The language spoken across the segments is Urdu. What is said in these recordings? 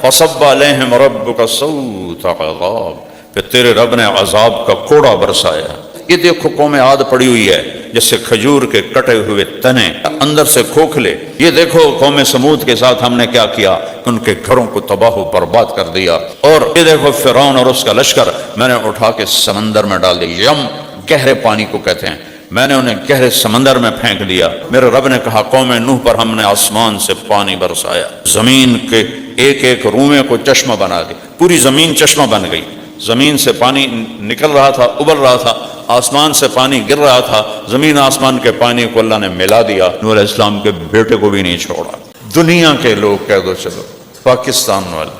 فصب علیہم ربک صوت عذاب، پھر تیرے رب نے عذاب کا کوڑا برسایا۔ یہ دیکھو قوم عاد پڑی ہوئی ہے جیسے کھجور کے کٹے ہوئے تنے، اندر سے کھوکھلے۔ یہ دیکھو قوم سمود کے ساتھ ہم نے کیا کیا کہ ان کے گھروں کو تباہ و برباد کر دیا۔ اور یہ دیکھو فرعون اور اس کا لشکر میں نے اٹھا کے سمندر میں ڈال دیا۔ یم گہرے پانی کو کہتے ہیں، میں نے انہیں گہرے سمندر میں پھینک دیا۔ میرے رب نے کہا قوم نوح پر ہم نے آسمان سے پانی برسایا، زمین کے ایک ایک رومے کو چشمہ بنا دیا، پوری زمین چشمہ بن گئی۔ زمین سے پانی نکل رہا تھا، ابل رہا تھا، آسمان سے پانی گر رہا تھا، زمین آسمان کے پانی کو اللہ نے ملا دیا۔ نوح علیہ السلام کے بیٹے کو بھی نہیں چھوڑا۔ دنیا کے لوگ کہہ دو چلو پاکستان والے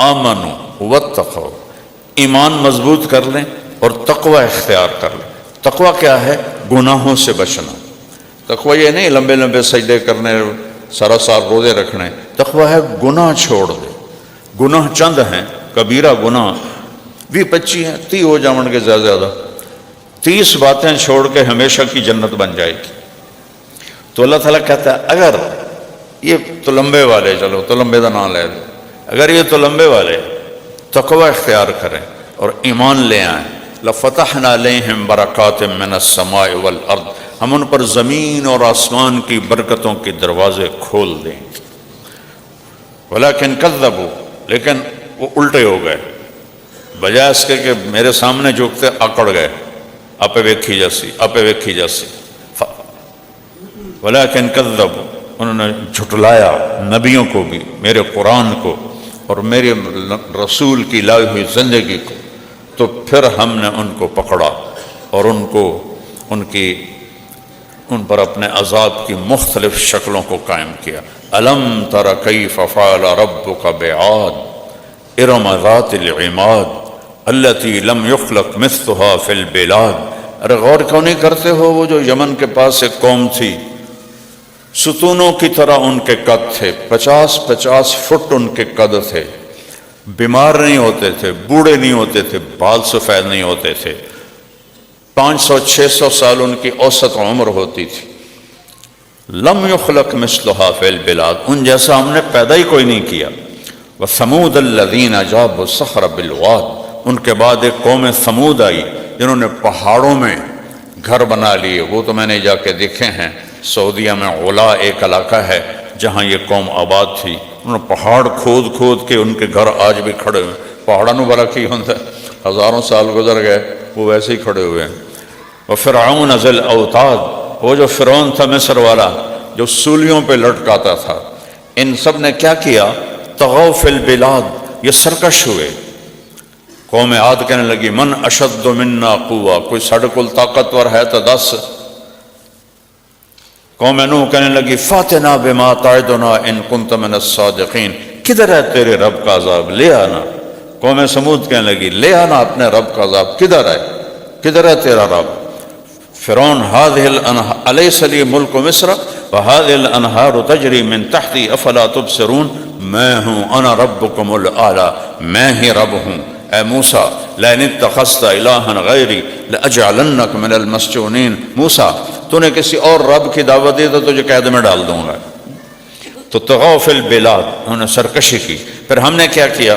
آمنو واتقوا، ایمان مضبوط کر لیں اور تقوی اختیار کر لیں۔ تقوی کیا ہے؟ گناہوں سے بچنا۔ تقوی یہ نہیں لمبے لمبے سجدے کرنے، سارا سال روزے رکھنے۔ تقوی ہے گناہ چھوڑ دے۔ گناہ چند ہیں، کبیرہ گناہ 20-25 ہیں، 30 ہو جاون کے زیادہ زیادہ، 30 باتیں چھوڑ کے ہمیشہ کی جنت بن جائے گی۔ تو اللہ تعالیٰ کہتا ہے اگر یہ تو لمبے والے، چلو تو لمبے کا نام لے دو، اگر یہ تو لمبے والے تقوی اختیار کریں اور ایمان لے آئیں، لَفَتَحْنَا عَلَيْهِمْ بَرَكَاتٍ مِّنَ السَّمَاءِ وَالْأَرْضِ، ہم ان پر زمین اور آسمان کی برکتوں کے دروازے کھول دیں۔ وَلَكِنْ كَذَّبُوا، لیکن وہ الٹے ہو گئے، بجائے اس کے کہ میرے سامنے جھکتے اکڑ گئے، آپ ویکھی جاسی، آپ ویکھی جاسی۔ وَلَكِنْ كَذَّبُوا، انہوں نے جھٹلایا نبیوں کو بھی، میرے قرآن کو اور میرے رسول کی لائی ہوئی زندگی کو، تو پھر ہم نے ان کو پکڑا اور ان پر اپنے عذاب کی مختلف شکلوں کو قائم کیا۔ أَلَمْ تَرَ كَيْفَ فَعَلَ رَبُّكَ بِعَادٍ إِرَمَ ذَاتِ الْعِمَادِ الَّتِي لَمْ يُخْلَقْ مِثْلُهَا فِي الْبِلَادِ، ارے غور کیوں نہیں کرتے ہو؟ وہ جو یمن کے پاس ایک قوم تھی، ستونوں کی طرح ان کے قد تھے، 50-50 فٹ ان کے قد تھے، بیمار نہیں ہوتے تھے، بوڑھے نہیں ہوتے تھے، بال سفید نہیں ہوتے تھے، 500-600 سال ان کی اوسط عمر ہوتی تھی۔ لم یخلق مثلھا فی البلاد، ان جیسا ہم نے پیدا ہی کوئی نہیں کیا۔ وثمود الذین جابوا الصخر بالواد، ان کے بعد ایک قوم ثمود آئی جنہوں نے پہاڑوں میں گھر بنا لیے۔ وہ تو میں نے جا کے دیکھے ہیں، سعودیہ میں علا ایک علاقہ ہے جہاں یہ قوم آباد تھی، انہوں نے پہاڑ کھود کھود کے ان کے گھر آج بھی کھڑے ہوئے ہیں۔ پہاڑوں نے بڑا کی ہوتا ہے، ہزاروں سال گزر گئے وہ ویسے ہی کھڑے ہوئے ہیں۔ وفرعون ذی الاوتاد، وہ جو فرعون تھا مصر والا جو سولیوں پہ لٹکاتا تھا، ان سب نے کیا کیا؟ طغوا فی البلاد، یہ سرکش ہوئے۔ قوم عاد کہنے لگی من اشد منا قوہ، کوئی ساڑھے کل طاقتور ہے تو 10۔ قوم نوح کہنے لگی فاتنا بما تعدنا ان کنت من الصادقین، کدھر ہے تیرے رب کا عذاب، لے آنا۔ قوم سمود کہنے لگی لے آنا اپنے رب کا عذاب، کدھر ہے، کدھر ہے تیرا رب؟ فرعون هذه الانهار الیس لی ملک مصر وهذه الانهار تجری من تحتی افلا تبصرون، میں ہوں انا ربکم الاعلی، میں ہی رب ہوں۔ اے موسیٰ لئن اتخذت الہا غیری لاجعلنک من المسجونین، موسیٰ تو نے کسی اور رب کی دعوت دی تو تجھے قید میں ڈال دوں گا۔ تو طغوا فی البلاد، انہوں نے سرکشی کی۔ پھر ہم نے کیا کیا؟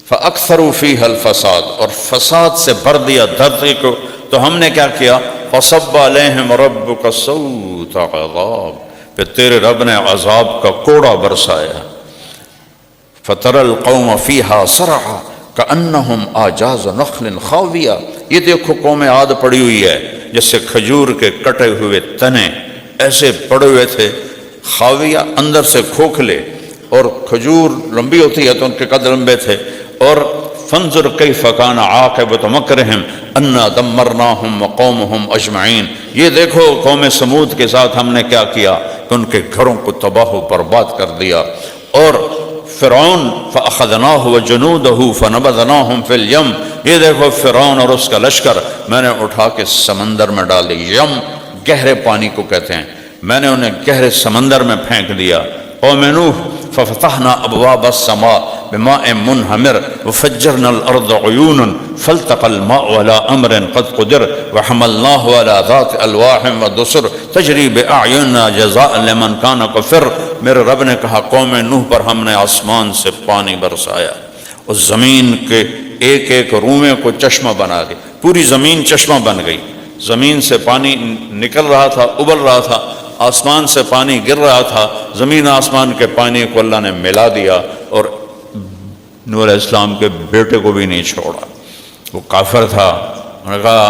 فاکثروا فیہا الفساد، اور فساد سے بھر دیا دھرتی کو۔ تو ہم نے کیا کیا؟ فصب علیہم ربک صوت عذاب، پھر تیرے رب نے عذاب کا کوڑا برسایا۔ فتری القوم فیہا صرعا کأنہم اعجاز نخل خاویہ، یہ دیکھو قوم عاد پڑی ہوئی ہے جیسے کھجور کے کٹے ہوئے تنے، ایسے پڑے ہوئے تھے، خاویہ اندر سے کھوکھلے، اور کھجور لمبی ہوتی ہے تو ان کے قد لمبے تھے۔ اور فانظر کیف کان عاقبۃ مکرہم انا دمرناہم وقومہم اجمعین، یہ دیکھو قوم سمود کے ساتھ ہم نے کیا کیا کہ ان کے گھروں کو تباہ و برباد کر دیا۔ اور فرعون فاخذناہ وجنودہ فنبذناہم فی الیم، یہ دیکھو فرعون اور اس کا لشکر میں نے اٹھا کے سمندر میں ڈال دیا۔ یم گہرے پانی کو کہتے ہیں، میں نے انہیں گہرے سمندر میں پھینک دیا۔ قوم نوح ففتحنا ابواب السماء بماء منهمر وفجرنا الأرض عيونا فالتقى الماء على أمر قد قدر وحملناه على ذات ألواح ودسر تجری بأعیننا جزاء لمن كان کفر۔ میرے رب نے کہا قوم نوح پر ہم نے آسمان سے پانی برسایا، اس زمین کے ایک ایک رومے کو چشمہ بنا دیا، پوری زمین چشمہ بن گئی، زمین سے پانی نکل رہا تھا، ابل رہا تھا، آسمان سے پانی گر رہا تھا، زمین آسمان کے پانی کو اللہ نے ملا دیا، اور نوح علیہ السلام کے بیٹے کو بھی نہیں چھوڑا، وہ کافر تھا۔ انہوں نے کہا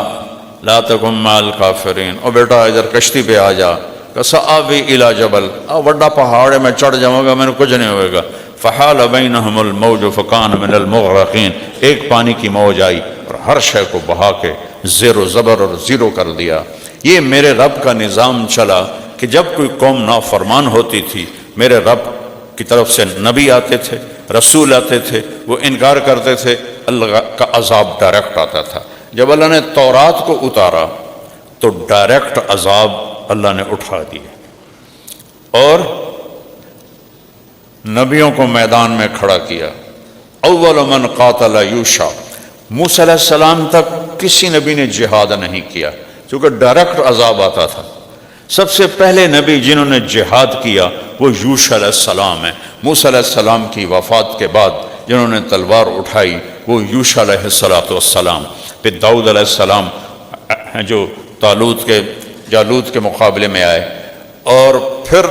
لا تکن مع الکافرین، او بیٹا ادھر کشتی پہ آ جا، کہ سآوی الی جبل، بڑا پہاڑ ہے میں چڑھ جاؤں گا، میں نے کچھ نہیں ہوئے گا۔ فحال بینہم الموج فکان من المغرقین، ایک پانی کی موج آئی اور ہر شے کو بہا کے زیر و زبر اور زیرو کر دیا۔ یہ میرے رب کا نظام چلا کہ جب کوئی قوم نافرمان ہوتی تھی، میرے رب کی طرف سے نبی آتے تھے، رسول آتے تھے، وہ انکار کرتے تھے، اللہ کا عذاب ڈائریکٹ آتا تھا۔ جب اللہ نے تورات کو اتارا تو ڈائریکٹ عذاب اللہ نے اٹھا دیا اور نبیوں کو میدان میں کھڑا کیا۔ اول من قاتل یوشع، موسیٰ علیہ السلام تک کسی نبی نے جہاد نہیں کیا کیونکہ ڈائریکٹ عذاب آتا تھا۔ سب سے پہلے نبی جنہوں نے جہاد کیا وہ یوشع علیہ السلام ہیں۔ موسیٰ علیہ السلام کی وفات کے بعد جنہوں نے تلوار اٹھائی وہ یوشع علیہ السلام، پھر داؤد علیہ السلام ہیں جو جالوت کے مقابلے میں آئے، اور پھر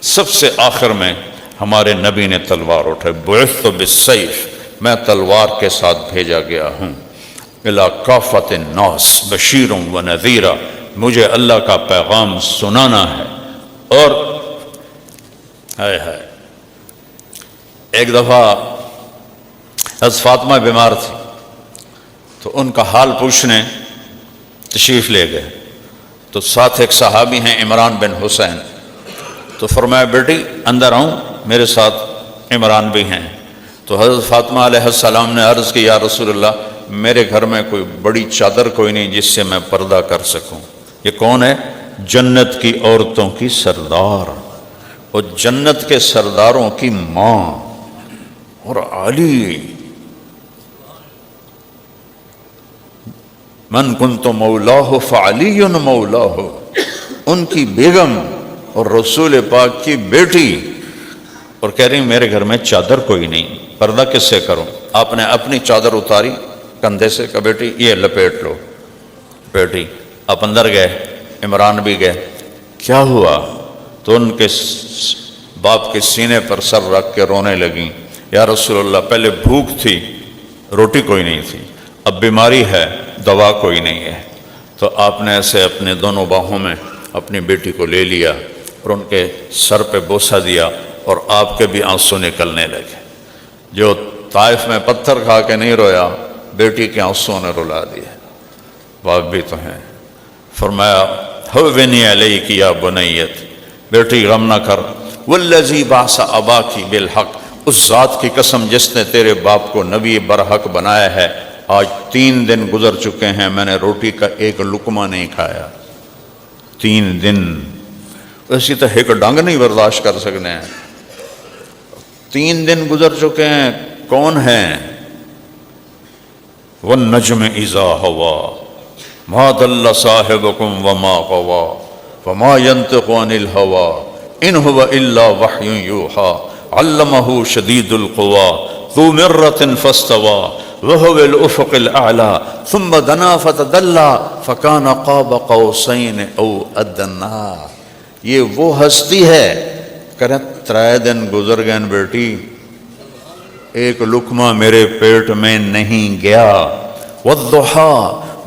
سب سے آخر میں ہمارے نبی نے تلوار اٹھائی۔ بعثت بالسیف، میں تلوار کے ساتھ بھیجا گیا ہوں، الی کافۃ الناس بشیر و نذیرا، مجھے اللہ کا پیغام سنانا ہے۔ اور ایک دفعہ حضرت فاطمہ بیمار تھی تو ان کا حال پوچھنے تشریف لے گئے، تو ساتھ ایک صحابی ہیں عمران بن حسین، تو فرمایا بیٹی اندر آؤں، میرے ساتھ عمران بھی ہیں۔ تو حضرت فاطمہ علیہ السلام نے عرض کی یا رسول اللہ، میرے گھر میں کوئی بڑی چادر کوئی نہیں جس سے میں پردہ کر سکوں۔ یہ کون ہے؟ جنت کی عورتوں کی سردار اور جنت کے سرداروں کی ماں اور علی، من کنت مولاہ فعلی مولاہ، ان کی بیگم اور رسول پاک کی بیٹی، اور کہہ رہی میرے گھر میں چادر کوئی نہیں، پردہ کس سے کروں؟ آپ نے اپنی چادر اتاری کندھے سے، کہ بیٹی یہ لپیٹ لو۔ بیٹی آپ اندر گئے، عمران بھی گئے، کیا ہوا؟ تو ان کے باپ کے سینے پر سر رکھ کے رونے لگیں، یا رسول اللہ پہلے بھوک تھی، روٹی کوئی نہیں تھی، اب بیماری ہے، دوا کوئی نہیں ہے۔ تو آپ نے ایسے اپنے دونوں باہوں میں اپنی بیٹی کو لے لیا اور ان کے سر پہ بوسہ دیا، اور آپ کے بھی آنسو نکلنے لگے۔ جو طائف میں پتھر کھا کے نہیں رویا، بیٹی کے آنسو نے رلا دیا۔ باپ بھی تو ہیں۔ فرمایا ہوینی علیک یا بنیت، بیٹی غم نہ کر، والذی بعث اباکی بالحق، اس ذات کی قسم جس نے تیرے باپ کو نبی برحق بنایا ہے، آج 3 دن گزر چکے ہیں میں نے روٹی کا ایک لقمہ نہیں کھایا، 3 دن۔ ویسی تو ایک ڈنگ نہیں برداشت کر سکتے ہیں، 3 دن گزر چکے ہیں۔ کون ہیں؟ والنجم اذا ہوا ما ضل صاحبکم وما غوا وما ينطق عن الهوى ان هو الا وحی یوحی علمہ شدید القوى ذو مرة فاستوى وهو الافق الاعلى ثم دنا فتدلى فكان قاب قوسين او ادنى۔ یہ وہ ہستی ہے، کہ 3 دن گزر گئے بیٹی، ایک لقمہ میرے پیٹ میں نہیں گیا۔ والضحى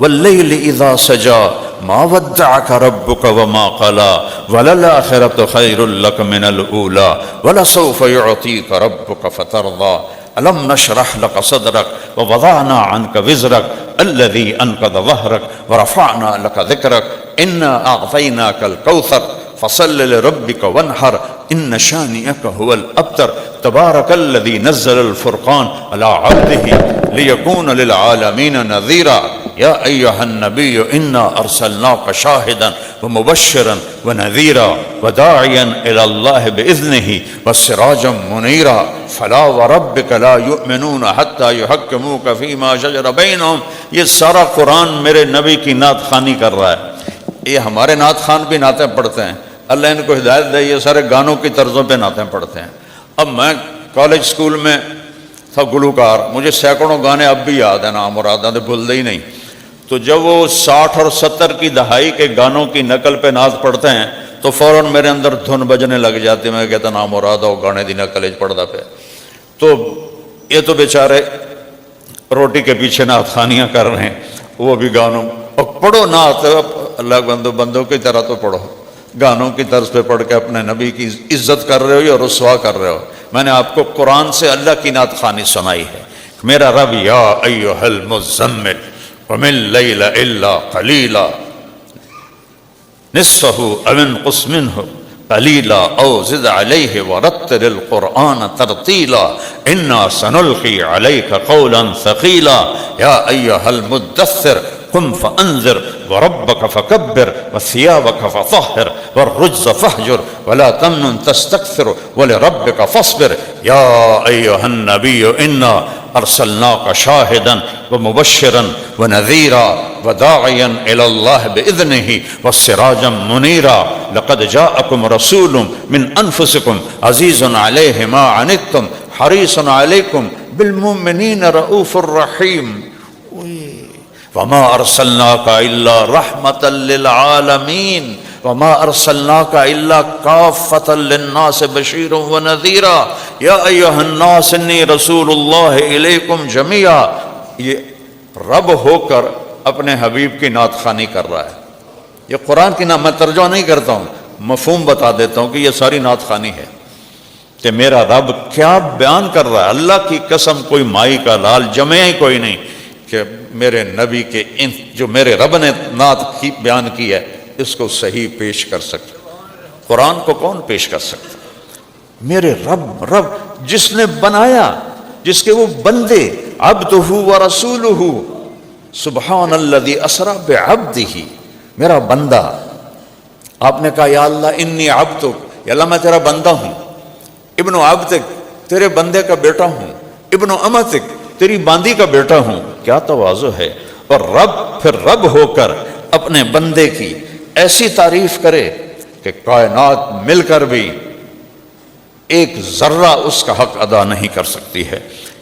واللیل اذا سجا ما ودعك ربك وما قلى وللآخرة خیر لك من الاولى ولسوف يعطيك ربك فترضى ألم نشرح لك صدرك ووضعنا عنك وزرك الذي أنقض ظهرك ورفعنا لك ذكرك إنا أعطيناك الكوثر فصل لربك وانحر إن شانئك هو الأبتر تبارك الذي نزل الفرقان على عبده ليكون للعالمين نذيرا۔ یا ایھا النبی انا ارسلناک شاہدا ومبشرا ونذیرا وداعیا الی اللہ باذنہ وسراجا منیرا فلا وربک لا یؤمنون حتی یحکموک فیما شجر بینہم. یہ سارا قرآن میرے نبی کی نعت خوانی کر رہا ہے. یہ ہمارے نعت خوان بھی نعتیں پڑھتے ہیں، اللہ ان کو ہدایت دے، یہ سارے گانوں کی طرزوں پہ نعتیں پڑھتے ہیں. اب میں کالج سکول میں تھا گلوکار، مجھے سینکڑوں گانے اب بھی یاد ہیں، نام مراداں تو بھول دے ہی نہیں. تو جب وہ 60 اور 70 کی دہائی کے گانوں کی نقل پہ نعت پڑھتے ہیں تو فوراً میرے اندر دھن بجنے لگ جاتی. میں کہتا نام مراد ہو گانے دی نقل پڑھتا پہ. تو یہ تو بیچارے روٹی کے پیچھے نعت خوانیاں کر رہے ہیں، وہ بھی گانوں. اور پڑھو نعت، اللہ بندوں کی طرح تو پڑھو، گانوں کی طرز پہ پڑھ کے اپنے نبی کی عزت کر رہے ہو یا رسوا کر رہے ہو. میں نے آپ کو قرآن سے اللہ کی نعت خوانی سنائی ہے. میرا رب یا ایھا المزمل قم اللیل الا قلیلا نصفہ او انقص منہ قلیلا او زد علیہ ورتل القرآن ترتیلا انا سنلقی علیک قولا ثقیلا یا ایھا المدثر قم فانذر وربک فکبر وثیابک فطہر والرجز فہجر ولا تمنن تستکثر ولربک فاصبر یا ایھا النبی انا ارسلناک شاہدا ومبشرا ونذیرا وداعیا الی اللہ باذنہ وسراجا منیرا لقد جاءکم رسول من انفسکم عزیز علیہ ما عنتم حریص علیکم بالمؤمنین رؤوف الرحیم. وما ارسلناک الا رحمتا للعالمین وما ارسلناک الا کافۃ للناس بشیرا ونذیرا یا ایھا الناس انی رسول اللہ الیکم جمیعا. یہ رب ہو کر اپنے حبیب کی نعت خوانی کر رہا ہے. یہ قرآن کی نعت میں ترجمہ نہیں کرتا ہوں، مفہوم بتا دیتا ہوں کہ یہ ساری نعت خوانی ہے کہ میرا رب کیا بیان کر رہا ہے. اللہ کی قسم کوئی مائی کا لال جمع ہی کوئی نہیں کہ میرے نبی کے جو میرے رب نے نعت کی بیان کی ہے اس کو صحیح پیش کر سکتا. قرآن کو کون پیش کر سکتا؟ میرے رب جس نے بنایا، جس کے وہ بندے عبدہ و رسولہ. سبحان الذی اسری بعبدہ، میرا بندہ. آپ نے کہا یا اللہ انی عبدک، یا اللہ میں تیرا بندہ ہوں. ابن عبدک، تیرے بندے کا بیٹا ہوں. ابن امتک، تیری باندی کا بیٹا ہوں. کیا تواضع ہے. اور پھر رب ہو کر اپنے بندے کی ایسی تعریف کرے کہ کائنات مل کر بھی ایک ذرہ اس کا حق ادا نہیں کر سکتی ہے.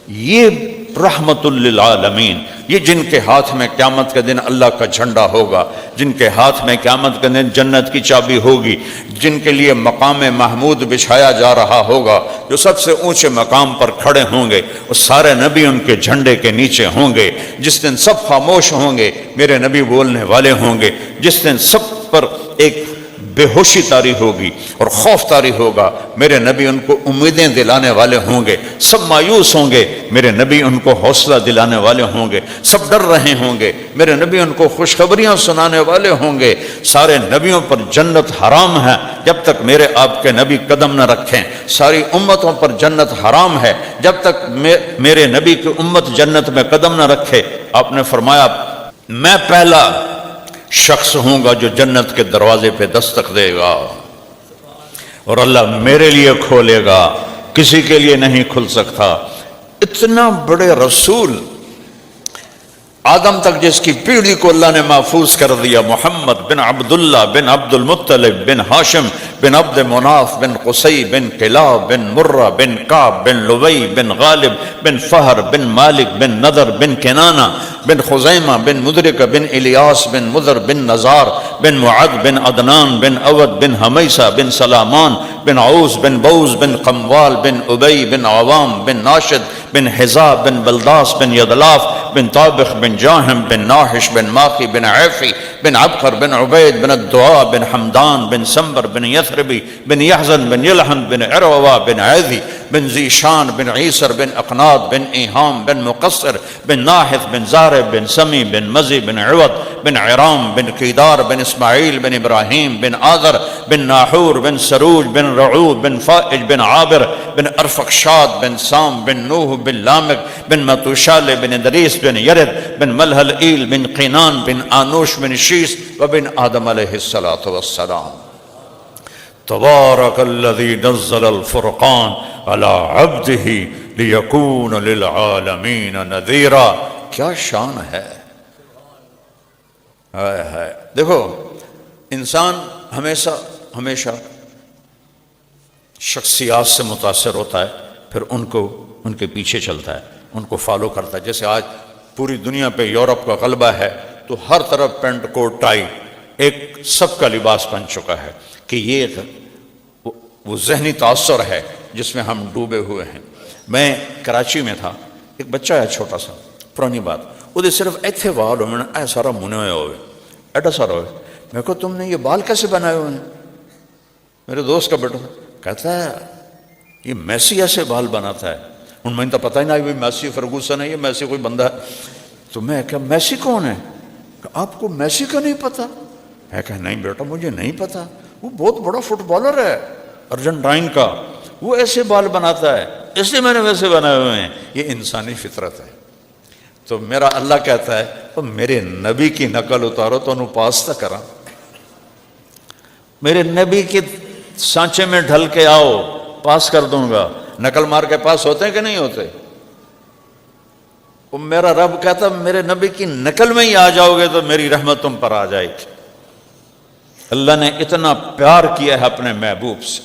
یہ رحمت للعالمین، یہ جن کے ہاتھ میں قیامت کے دن اللہ کا جھنڈا ہوگا، جن کے ہاتھ میں قیامت کے دن جنت کی چابی ہوگی، جن کے لیے مقام محمود بچھایا جا رہا ہوگا، جو سب سے اونچے مقام پر کھڑے ہوں گے، وہ سارے نبی ان کے جھنڈے کے نیچے ہوں گے. جس دن سب خاموش ہوں گے میرے نبی بولنے والے ہوں گے. جس دن سب پر ایک بے ہوشی طاری ہوگی اور خوف طاری ہوگا میرے نبی ان کو امیدیں دلانے والے ہوں گے. سب مایوس ہوں گے میرے نبی ان کو حوصلہ دلانے والے ہوں گے. سب ڈر رہے ہوں گے میرے نبی ان کو خوشخبریاں سنانے والے ہوں گے. سارے نبیوں پر جنت حرام ہے جب تک میرے آپ کے نبی قدم نہ رکھیں. ساری امتوں پر جنت حرام ہے جب تک میرے نبی کی امت جنت میں قدم نہ رکھے. آپ نے فرمایا میں پہلا شخص ہوں گا جو جنت کے دروازے پہ دستک دے گا اور اللہ میرے لیے کھولے گا، کسی کے لیے نہیں کھل سکتا. اتنا بڑے رسول، آدم تک جس کی پیڑھی کو اللہ نے محفوظ کر دیا، محمد بن عبداللہ بن عبد المطلب بن ہاشم بن عبد مناف بن قصی بن کلاب بن مرہ بن کعب بن لبی بن غالب بن فہر بن مالک بن نضر بن کنانہ بن خزیمہ بن مدرکہ بن الیاس بن مضر بن نزار بن معد بن عدنان بن اود بن حمیسہ بن سلامان بن عوس بن بوز بن قموال بن ابی بن عوام بن ناشد بن حزاب بن بلداس بن یدلاف بن طابخ بن جاہم بن ناحش بن ماخی بن عیفی بن عبقر بن عبید بن الدعاء بن حمدان بن سنبر بن یثربی بن یحزن بن یلحن بن عروہ بن عیذی بن ذیشان بن عیسر بن اقناد بن ایہام بن مقصر بن ناحث بن زارب بن سمی بن مزی بن عوض بن عرام بن قیدار بن اسماعیل بن ابراہیم بن آذر بن ناحور بن سروج بن رعود بن فائج بن عابر بن ارفقشاد بن سام بن نوح بن لامک بن متوشال بن ادریس بن یرد بن ملہل ایل بن قینان بن آنوش بن شیس وبن آدم علیہ السلام. تبارک الذی نزل الفرقان علی عبدہ لیکون للعالمین نذیرا. کیا شان ہے. دیکھو انسان ہمیشہ شخصیات سے متاثر ہوتا ہے، پھر ان کے پیچھے چلتا ہے، ان کو فالو کرتا ہے. جیسے آج پوری دنیا پہ یورپ کا غلبہ ہے تو ہر طرف پینٹ کوٹ ٹائی ایک سب کا لباس بن چکا ہے کہ یہ وہ ذہنی تاثر ہے جس میں ہم ڈوبے ہوئے ہیں. میں کراچی میں تھا، ایک بچہ ہے چھوٹا سا، پرانی بات، وہ صرف ایتھے وال میں نے سارا منے ہوئے ایڈا سارا ہوئے. میں کہا تم نے یہ بال کیسے بنائے ہوئے ہیں؟ میرے دوست کا بیٹا کہتا ہے یہ میسی ایسے بال بناتا ہے. ان میں تو پتہ ہی نہیں میسی فرگوسن ہے، یہ میسی کوئی بندہ ہے. تو میں کہا میسی کون ہے؟ آپ کو میسی کا نہیں پتا؟ میں کہا نہیں بیٹا مجھے نہیں پتا، وہ بہت بڑا فٹ بالر ہے ارجنٹائن کا، وہ ایسے بال بناتا ہے، اس لیے میں نے ویسے بنائے ہوئے ہیں. یہ انسانی فطرت ہے. تو میرا اللہ کہتا ہے تو میرے نبی کی نقل اتارو تو انہوں پاس تک کرا، میرے نبی کے سانچے میں ڈھل کے آؤ پاس کر دوں گا. نقل مار کے پاس ہوتے ہیں کہ نہیں ہوتے؟ وہ میرا رب کہتا میرے نبی کی نقل میں ہی آ جاؤ گے تو میری رحمت تم پر آ جائے گی. اللہ نے اتنا پیار کیا ہے اپنے محبوب سے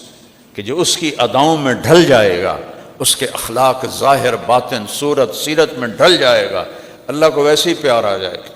کہ جو اس کی اداؤں میں ڈھل جائے گا، اس کے اخلاق ظاہر باطن صورت سیرت میں ڈھل جائے گا، اللہ کو ویسے ہی پیار آ جائے گا.